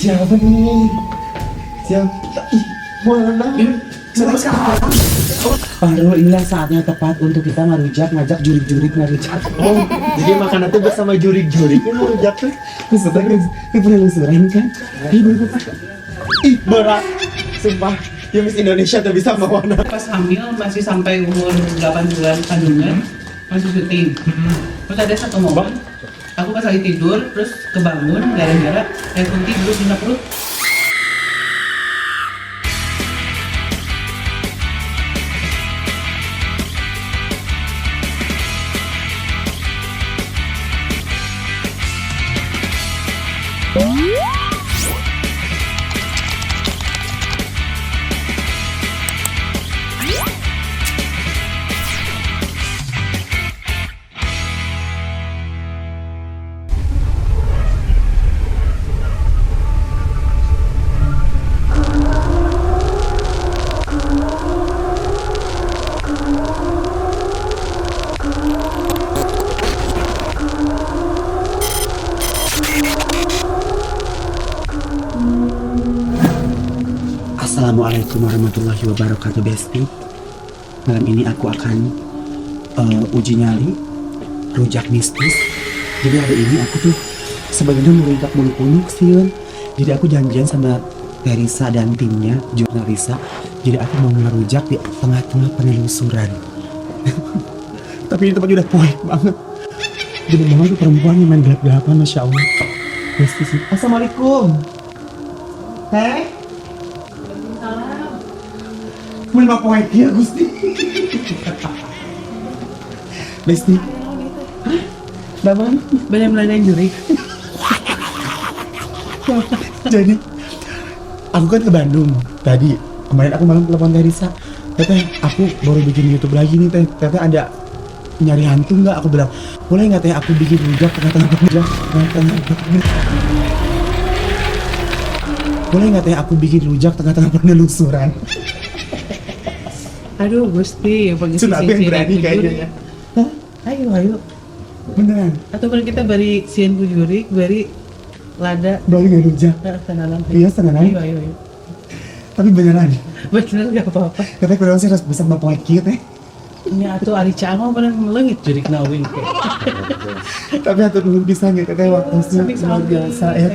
Siapa nih? Siapa? Ih, mana? Farul, inilah saatnya tepat untuk kita ngajak jurik-jurik ngarujak. Oh, jadi makan itu bersama jurik-jurik kan ngarujak tuh. Maksudnya kan penelusuran kan? Ih, berat. Sumpah, ya Miss Indonesia tuh bisa bawa. Pas hamil masih sampai umur 8 bulan kandungan masih syuting. Terus ada satu momen aku pas lagi tidur terus kebangun gara-gara air putih dulu di perut. Assalamualaikum warahmatullahi wabarakatuh, Besti. Malam ini aku akan uji nyali rujak mistis. Jadi hari ini aku tuh sebenarnya merujak bulu punuk sih. Jadi aku janjian sama Teresa dan timnya, jurnal Risa. Jadi aku mau ngerujak di tengah-tengah penelusuran. Tapi ini tempatnya udah poek banget. Jadi banget tuh perempuan yang main gelap-gelapan, Masya Allah. Besti sih. Assalamualaikum. Teh. Mulai poek ya Gusti. Besti. Daman Bener-bener jurik. Jadi aku kan ke Bandung tadi. Kemarin aku malam telepon Teresa. Teteh, aku baru bikin YouTube lagi nih teh. Teteh ada nyari hantu nggak? Aku bilang, boleh nggak teh aku bikin rujak tengah-tengah rujak. Boleh nggak teh aku bikin rujak tengah-tengah penelusuran? Aduh Gusti, yang pakai Sunat yang berani kayaknya ya. Hah? Ayo. Beneran? Atau kalau kita beri sieun ku jurik, beri lada. Boleh nggak rujak? Sanalan. Iya, sanalan. Ayo. Tapi beneran? Bener gak apa-apa. Katanya kurang sih harus bisa mempoek gitu teh. Ini atuh ari caang bener melengit jurik nawing. Tapi atur dulu bisa nggak katanya waktunya luar biasa ya.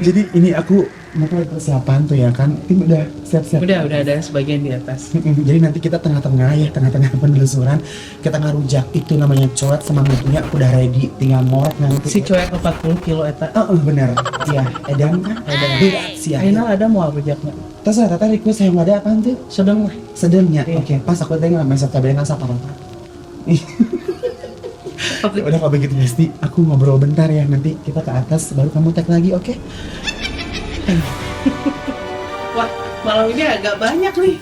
Jadi ini aku mau persiapan tuh ya kan, tim udah siap-siap. Udah ada sebagian di atas. Jadi nanti kita tengah-tengah ya, tengah-tengah penelusuran kita ngarujak itu namanya coet sama mutunya aku udah ready, tinggal ngorek nanti. Si coek 40 kilo eta. Bener. Iya, edan kan? Edan. Siap. Ayeuna ada mau rujakna. Terus tata request yang ada apaan tuh? Sedang lah. Sedangnya. Iya. Oke, pas aku tengok masa tabel kan apa apa. Udah kalau begitu Besti, aku ngobrol bentar ya, nanti kita ke atas baru kamu tag lagi, oke? Wah, malam ini agak banyak nih.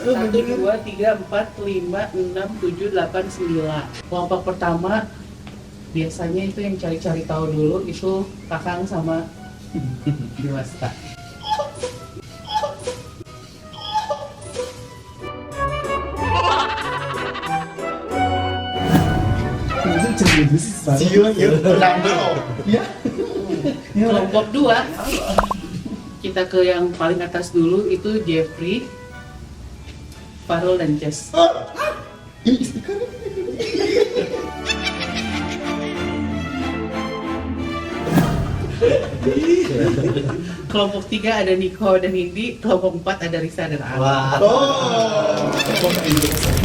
1, 2, 3, 4, 5, 6, 7, 8, 9. Kelompok pertama biasanya itu yang cari-cari tahu dulu itu Kakang sama Dewasta. Kelompok 2 kita ke yang paling atas dulu itu Jeffrey, Farul dan Jess. Kelompok 3 ada Nico dan Indi, kelompok 4 ada Risa dan Ala.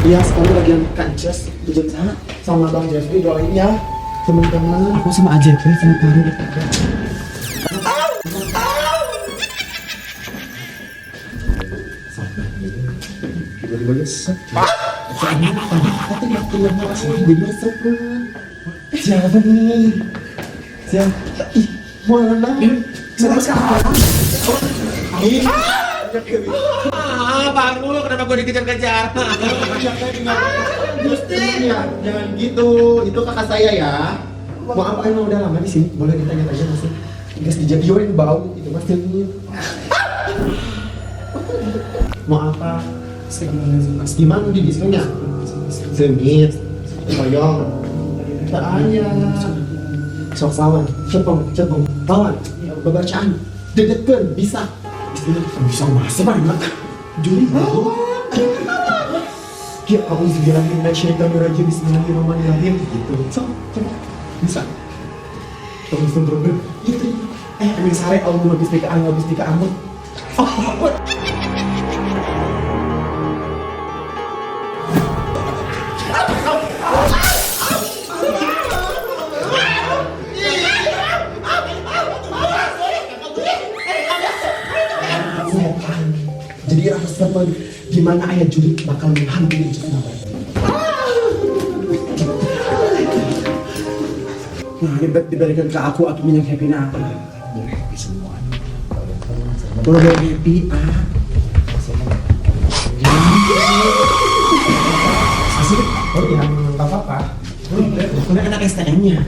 Iya, sekarang bagian kances di jam sana sama Bang Jeffrey doain ya teman-teman. Aku sama Jeffrey sama Farul. Siapa nih? Siapa? Ih, mana? Bang lu kenapa gue dikejar-kejar? Jangan gitu. Itu kakak saya ya. Mau apa emang udah lama di sini? Boleh ditanya-tanya masih? Guys dijadiin bau itu mas ini. Mau apa? Mas gimana di diskunya? Sengit, koyong, tak aja. Sok sawan, cepung, pawan, bacaan. Dedekeun bisa. Bisa masa banget. Juli mau. Ya aku segerahin minasyaitonirrajim bismillahirrahmanirrahim gitu. So, coba. Bisa. Terus bener. Gitu. Ambil sare Allah habis tika amun. Jadi rasa gimana ayah Juli bakal menghampiri Juli. Nah, diberikan ke aku minyak happy na apa? Boleh happy semua. Boleh happy Asik. Oh ya, nggak apa-apa. Karena anak STM-nya.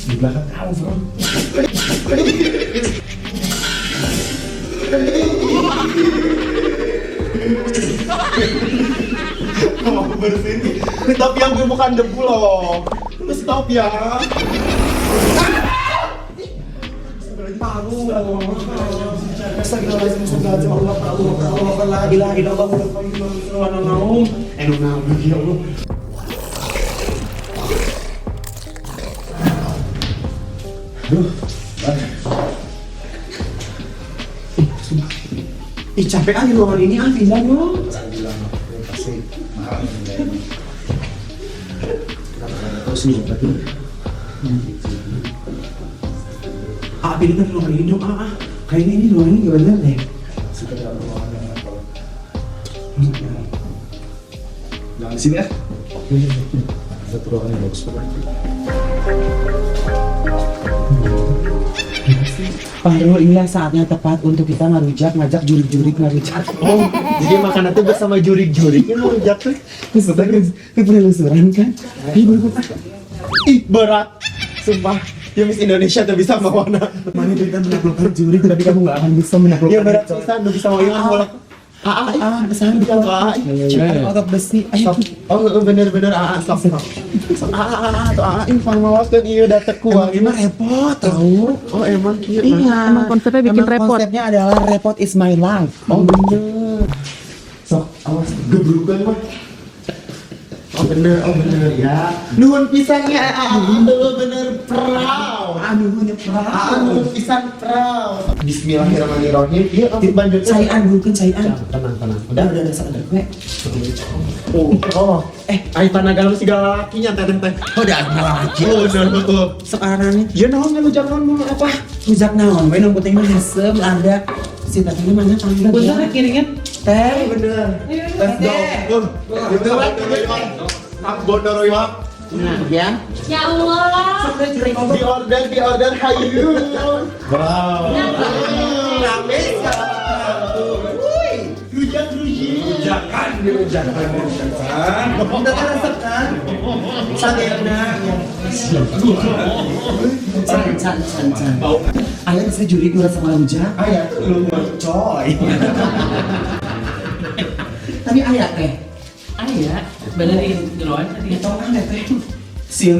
Di belakang kau, bro. Mau bersihin. Tapi yang gue bukan debu loh. Lu stop ya. Paru. Astagfirullahaladzim. Allah. La ilaha illallah. Ya Allah. Aduh. Sumpah. Capek aja ruangan ini pindah dong. Pasti mahal nilainya. Tahu sendiri berarti. Pindah ke ruangan ini dong. Kayaknya ini ruangan ini gak bener deh. Sekedar ruangan yang apa? Jangan di sini ya. Satu ruangan yang bagus banget. Fahru, inilah saatnya tepat untuk kita ngajak jurik-jurik ngarujak. Oh, jadi makanan itu bersama jurik-jurik yang ngarujak tuh. Itu penelusuran kan? Berat. Sumpah. Ya Miss Indonesia tuh bisa mau mana? Mana kita menaklukkan jurik tapi kamu gak akan bisa menaklukkan. Ya berat susah, lu bisa mau yang bola. Kesana di awal. Otot besi. Oh bener-bener stop. Ini pangmawas iya udah teku. Emang repot tahu. Oh emang iya. Emang konsepnya bikin repot. Konsepnya adalah repot is my life. Oh bener. Sok awas gebrukan mah. Oh bener ya. Nuhun pisangnya. Bener proud. Nuhun pisang proud. Bismillahirrahmanirrahim. Iya, lanjut. Caian bukan caian. Tenang. Udah sadar gue. Oh. Ayo tanaga lu segala lakinya teh. Oh, udah laki. Oh, betul. Sekarang ya naon ngelujak naon mau apa? Lujak naon? We yang penting mah hesem ada si tatanya mana tangga. Bener kiringan. Teh bener. Let's go. Betul. Bodoh ya. Nah, ya. Ya Allah. Di order hayu. Wow. Rames ya. Rujakan. Udah resep kan? Saderna. Can. Ayah bisa juri gue sama rujak. Ayah, lu coy. Tapi ayah teh. Ayah, benerin jeroan tadi. Ya tolong ya teh. Siang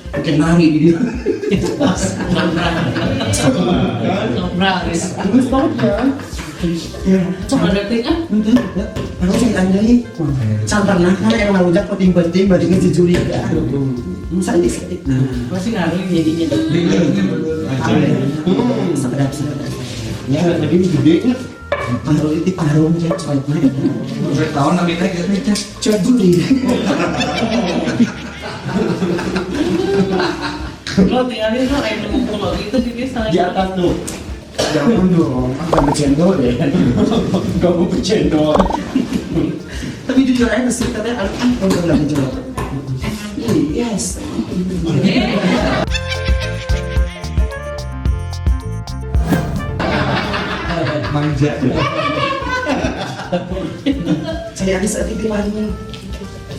pakai nari di dia. Ngobrol guys. Terus tau ya. Ya, Coba detik ah. betul. Aku sih tanya nih. Cantar nah kan yang rujak penting-penting berarti kan juri ya. Sadik. Nah, Pasti ngaruh jadinya. sedap. Ya, tapi ini gedenya. Paruh itu paruh ya, coy. Tahun nanti teh gitu. Coy juri. Lo tinggalin lo kayak ngumpul lo gitu di desa. Di atas tuh. Jangan dong, apa bercendol deh. Kamu bercendol. Tapi jujur aja sih katanya udah bercendol. Yes. Manja. Saya ada saat itu lagi.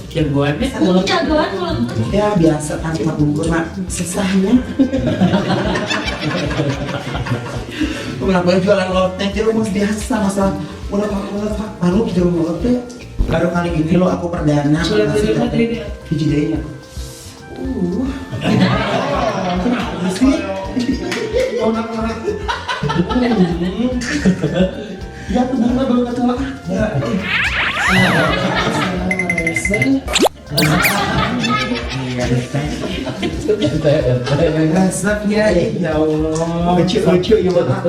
Jagoannya Jagoan mulut. Ya biasa tanpa bungkus mak susahnya. Kenapa jualan lotek dia mas biasa masalah udah paru jauh lotek. Baru kali ini lo aku perdana hiji deui nya. Kenapa sih? Ya tuh bunga belum ketua. Resepnya ya Allah, lucu ya mah.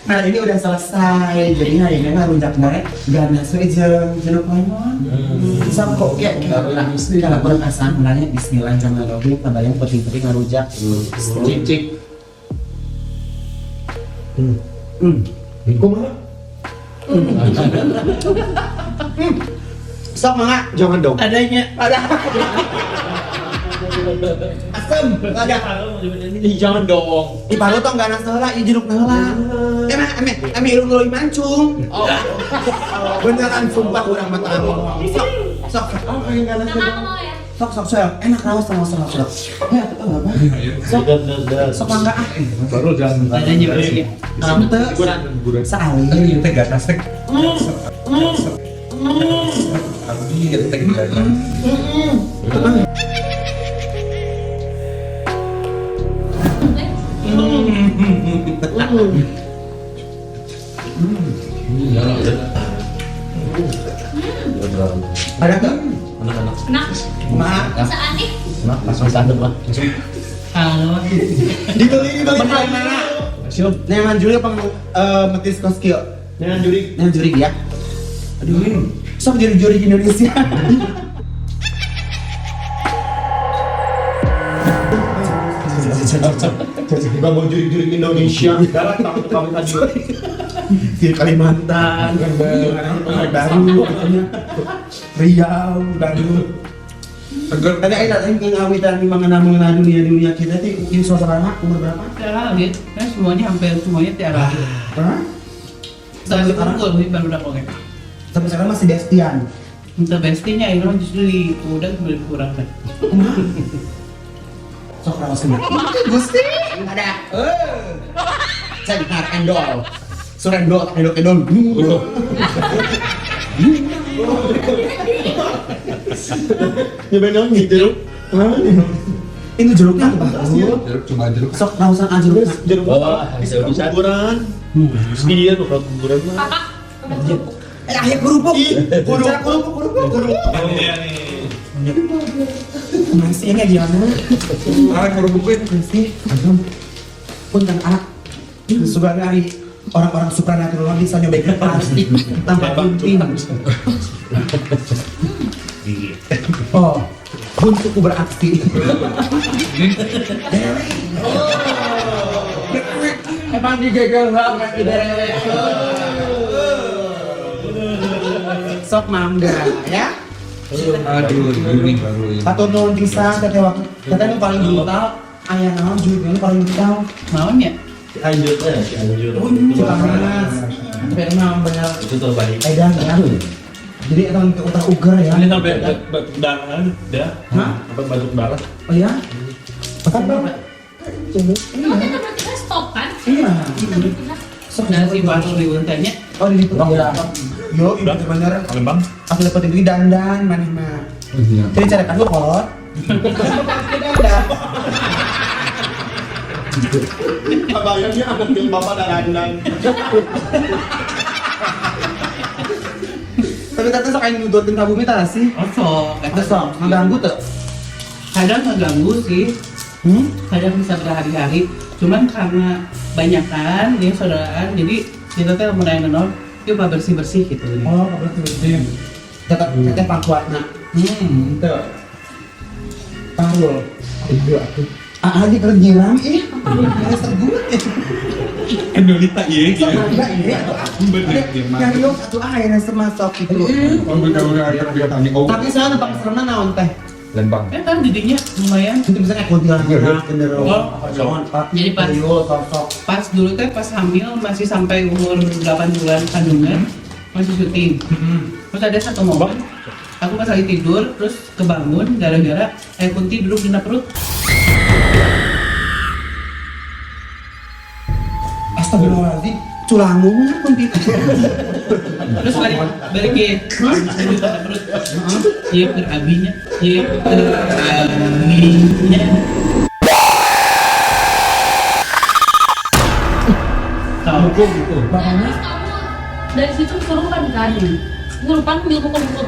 Nah ini udah selesai, jadi hari ini nggak rujak naik, ganas we jeung jeruk lemon. Sam kok kayak kalau kurang asam nanya Bismillahirrahmanirrahim, tambahin penting-penting ngarujak. Cicik. Kumaha? Sok mangga, jangan dong. Adanya. Ada. Asam, ada. Jangan dong. Di paru tuh ganas heula, ieu jeruk heula. Emang irung leuwih mancung. Oh. Beneran sumpah urang mah tah ngomong. Sok. Oh, yang ganas Nama heula. mau ya? Sok. Enak raos. Ya, tuh apa? Sok mangga ah. Baru jangan. Adanya berarti. Kamu teh saali. Ini teh gak tasek. Abdi teh gak. Ada ke? Anak-anak. Enak. Maaf. Bisaan nih. Langsung santep lah. Langsung. Kalau Dibeli mana? Siap. Nengan juri apa metis koskio? Jangan juri. Nengan juri ya. Aduh, sok juri-juri di Indonesia. Tiba mau juri-juri Indonesia. Darat takut kami tadi. Di Kalimantan, Baru, Riau, Baru. Tapi ada yang ngawitan di mengenal dunia kita tuh mungkin suasana umur berapa? tiara gitu, kan semuanya hampir semuanya tiara. Hah? Sampai sekarang gue lebih baru dapat kayak. Sampai sekarang masih Destian. Untuk bestinya ini mah justru di udah berkurang kan. Sok rawasin. Gusti, ada. Saya dengar endol. Surendol, endol. Ya benar nih jeruk. Ini jeruknya apa? Jeruk cuma jeruk. Sok rawusan aja jeruk. Bisa kuburan. Iya tuh kalau kuburan mah. Kakak. Ayo kerupuk. Kerupuk. Masih ini gimana? Kerupukin. Masih. Punten anak. Suka dari orang-orang supranatural bisa nyobain plastik tanpa gunting. Oh, buntuku beraksi. Emang digagal banget ibaratnya. Sok mangga ya. Aduh, ini baru ini. Atau nuhun pisan teh waktu. Katanya paling brutal aya naon juga paling brutal. Maunya Cianjurnya, Cianjur. Cipanas. Tapi emang benar Itu terbaik. edan ya. Jadi emang ke utara ugar ya. Ini sampai batuk darah, dah. Hah? Sampai batuk darah. Oh ya? Pesan banget. Oh, kita berarti kan stop kan? Iya. Kita berarti kan. Sok nasi baru diuntanya. Oh di situ. Yo, itu bener. Palembang. Aku dapetin duit dandan maneh mah. Jadi cara kan lu kolot. Bayangnya anak yang bapak dandan. Tapi tante sok aing nuturkeun ka bumi tah sih. Osok, Eta sok ngaganggu teu? kadang ngeganggu sih, kadang bisa berhari-hari. Cuman karena banyakan dia saudaraan, jadi kita tuh mulai nonton, yuk bersih gitu. Oh, betul. Tetap tetep pangkuatna. Teu. Parul. Iya atuh. Adik keur nyiram ih. Geus tegut. Endolita iya. Enggak iya. Yang yo atuh akhirnya semasok gitu. Udah kegiatan nih. Tapi saya nampak seremna naon teh? Lembang. Kan jadinya lumayan. Itu misalnya kuntilanak, genderuwo, Oh. Jadi pas- sosok. Pas dulu teh pas hamil masih sampai umur 8 bulan kandungan masih syuting. Terus ada satu momen aku pas lagi tidur terus kebangun gara-gara Kunti duduk di perut. Astagfirullahaladzim, culangung kunti. Terus balikin duduk di perut. Iya berabinya, iya berabinya. dukung gitu. Makanya Kamu dari situ kesurupan kan? Kesurupan ambil buku-buku.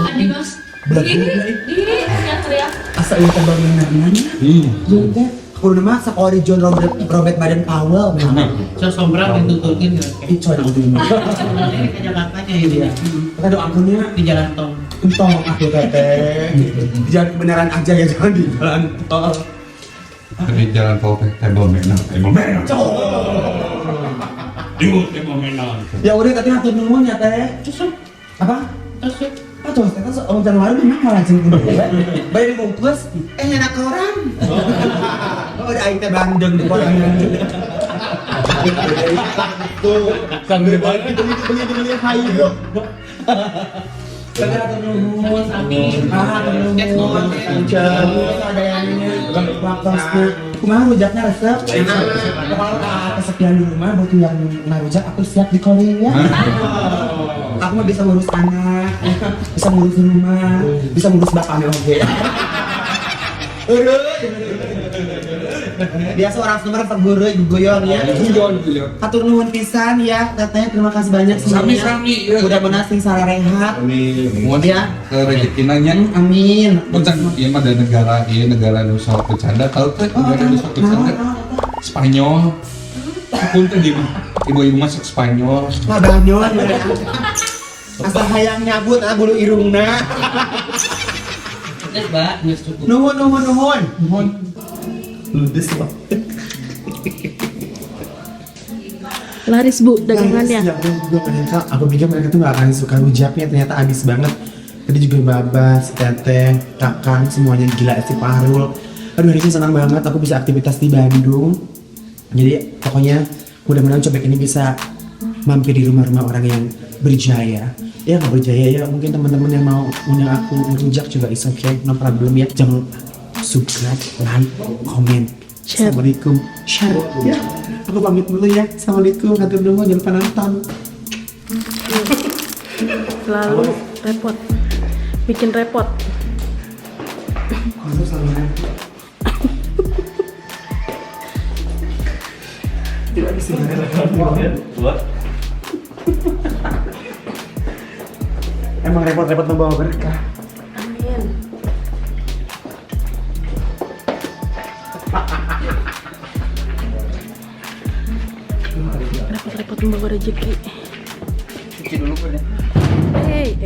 Adi mas. Yang teriak. asa ieu teh bangunan. Juga aku nama sekolah John Robert Baden Powell. So sombra dituturin ya. Itu ada ujungnya. Ini ke Jakartanya ini ya. Kita doa ampunnya Di jalan tol. entong aku teteh. Jangan kebenaran aja ya, jangan di jalan tol. Di jalan tol tembel menang. Yuk, emang menang. Ya udah tapi hatur nuhun ya teh. Tusuk, Apa? tusuk. Ah terus kita soal Januari memang malah jeung bayar bungkus enak ke orang. Oh ada aing teh bandeng di kolam. Kan beli hayu. Segala nuhun. Amin. Ah nuhun. Ada yang ini wakosna. Kumaha rujaknya resep? Kalau kesepian di rumah butuh yang ngarujak aku siap di calling ya. Aku mah bisa ngurus anak, bisa ngurus rumah, bisa ngurus bapaknya oke. Biasa orang Sumber terguru ibu goyong ya. Hatur nuhun pisan ya, teteh terima kasih banyak semuanya. Sami-sami, ya. Mudah-mudahan sing sarehat. Muat Ya. rezeki nanya. Amin. Bukan, iya mah ada negara Nusa bercanda, tahu tuh negara Nusa bercanda Spanyol. Pun tuh di ibu-ibu masak Spanyol. Wah banyon. Asa hayang nyabut bulu irungna. Mbak, nggak cukup. Nuhun. Ludes loh. Laris bu dagangannya. Ya, gue menyangka, aku pikir mereka tuh gak akan suka rujaknya, ternyata habis banget. Tadi juga Babas, Teteh, Kakang, semuanya gila si Parul. Aduh hari ini senang banget aku bisa aktivitas di Bandung. Jadi pokoknya mudah-mudahan cobek ini bisa mampir di rumah-rumah orang yang berjaya. Ya nggak berjaya ya, mungkin teman-teman yang mau undang aku merujak juga is okay, no problem ya. Jangan lupa subscribe, like, comment. Share. Assalamualaikum. Share ya. Aku pamit dulu ya. Assalamualaikum. Hatur nuhun jangan lupa nonton. Selalu repot. Bikin repot. Masuk sama tidak bisa Buat. emang repot-repot membawa berkah. Amin. Repot-repot membawa rezeki. Cuci dulu, Bun. Hei,